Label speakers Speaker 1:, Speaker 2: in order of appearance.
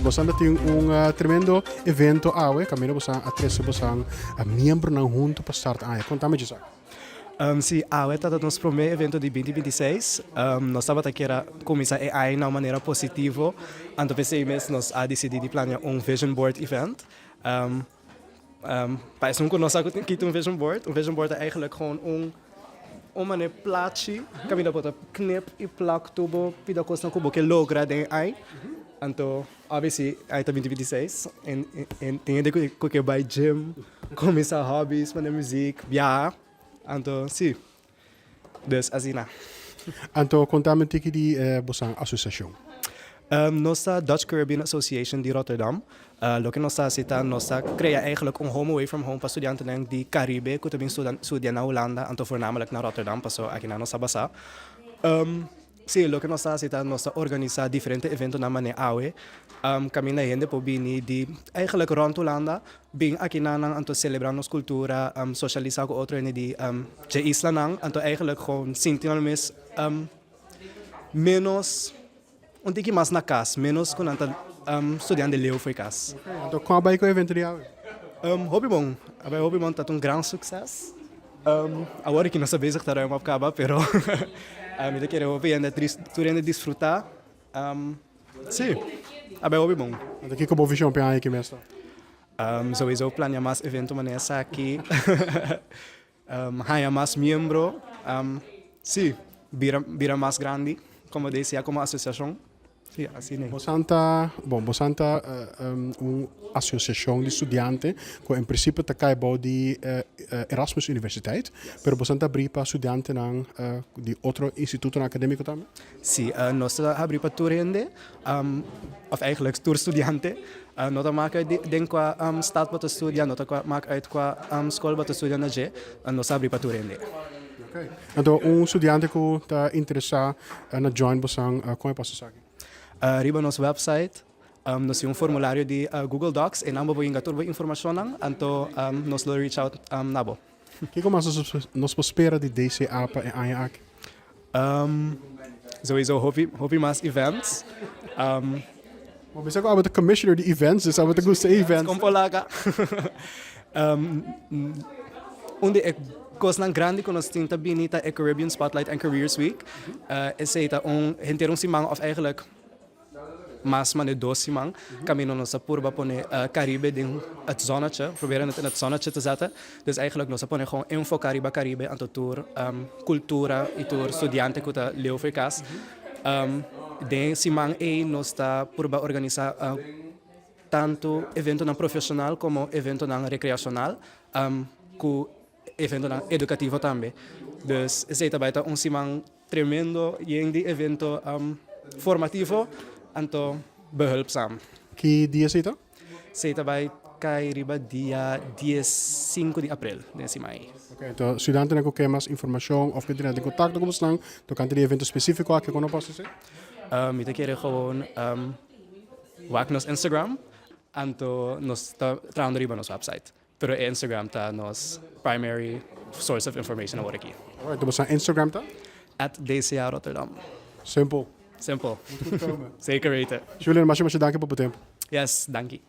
Speaker 1: Bosang tem tremendo evento camino Bosang a 13 Bosang membro ng junto para start Contame disso.
Speaker 2: Sim, está no nosso primeiro evento de 2026. Nós estamos aqui a começar a AI de uma maneira positiva. Então, pensei mesmo, nós a decidido planear vision board event. Parece que nós aqui um vision board. Vision board é eigenlijk gewoon uma plaatje. Camila bota knip e plak tubo pida costa cubo que logra de AI. Então, obviously, aí está 2026. E tem que vai gym, começar hobbies, fazer música, viajar. Então, sim. Dus, assim, na.
Speaker 1: Então, contame tiki di Bosang associação.
Speaker 2: Nossa Dutch Caribbean Association de Rotterdam. Lo que nós nós cria eigenlijk home away from home para estudanten die Caribe, que também estudam na Holanda, então voornamelijk naar Rotterdam, passou aqui na nossa basa. Sim, lo que nós nós organiza diferentes eventos na maneira awe. Kami na gente po bini di eigenlijk rond Holanda, bing aqui na nang anto celebrar nos cultura, socializar com outro di de isla nang, anto eigenlijk gewoon sintinal mes menos um tiki mais na casa, menos quando anta estudante de leu foi casa.
Speaker 1: Então, qual é o evento de awe?
Speaker 2: Hobby bom tá um grande sucesso. Agora que nós sabemos que está uma acaba, pero me quero hobby ainda turende desfrutar. Sim, hobby bom.
Speaker 1: Então, que como visão para aqui mesmo?
Speaker 2: Sowieso planear mais evento maneira aqui. Haya mais membro. Sim, vira mais grande, como disse, como associação. Sim, assim é.
Speaker 1: Bosanta associação de estudantes que em princípio está caibo de Erasmus Universiteit, pero Bosanta abrir para estudantes de outro instituto acadêmico também?
Speaker 2: Sim, nós abrir para turende, of eigenlijk toerstudenten. Nota maken denk qua staat wat te studeren, nota maak uit qua school wat te studeren na je, nós abrir para turende.
Speaker 1: Okay. Então, estudante que está interessado na join Bosang, como é que posso saber?
Speaker 2: Riba nosso website, nós temos formulário de Google Docs e namo boinga turbo informação então nós lo reach out nabo.
Speaker 1: Que como nós espera de DCA para a aqui?
Speaker 2: Sowieso hobby mais events.
Speaker 1: Maar we zeggen de commissioner de events, dus we de goede events.
Speaker 2: Compolaga. Onde é coisa não grande que nós temos também é Caribbean Spotlight and Careers Week. É inteiro simang of eigenlijk mas man het dosimang kami nossa purba pone Caribe din het zonnetje proberen het in het zonnetje te zetten dus eigenlijk nossa pone gewoon info Caribe aan de tour cultura e tour estudiante que ta leu ficas den simang nossa purba organiza tanto evento não profissional como evento não recreacional com evento não educativo também dus é também simang tremendo e em evento formativo Anto behulpzaam.
Speaker 1: Que dia é isso?
Speaker 2: Zeta bij Kairiba dia 15 de april, nesse mai.
Speaker 1: Okay, então estudante não quer mais informação of que tem contato com você, então kan die evento específico aqui como posso dizer?
Speaker 2: Mita keren gewoon wak nos Instagram, anto nos trouwens riba nos website. Pero Instagram ta nos primary source of information na aqui.
Speaker 1: Alright, então você Instagram tá?
Speaker 2: @DCA Rotterdam.
Speaker 1: Simple.
Speaker 2: Simple. Zeker weten.
Speaker 1: Julian, mas dank je voor het tempo.
Speaker 2: Yes, dankie.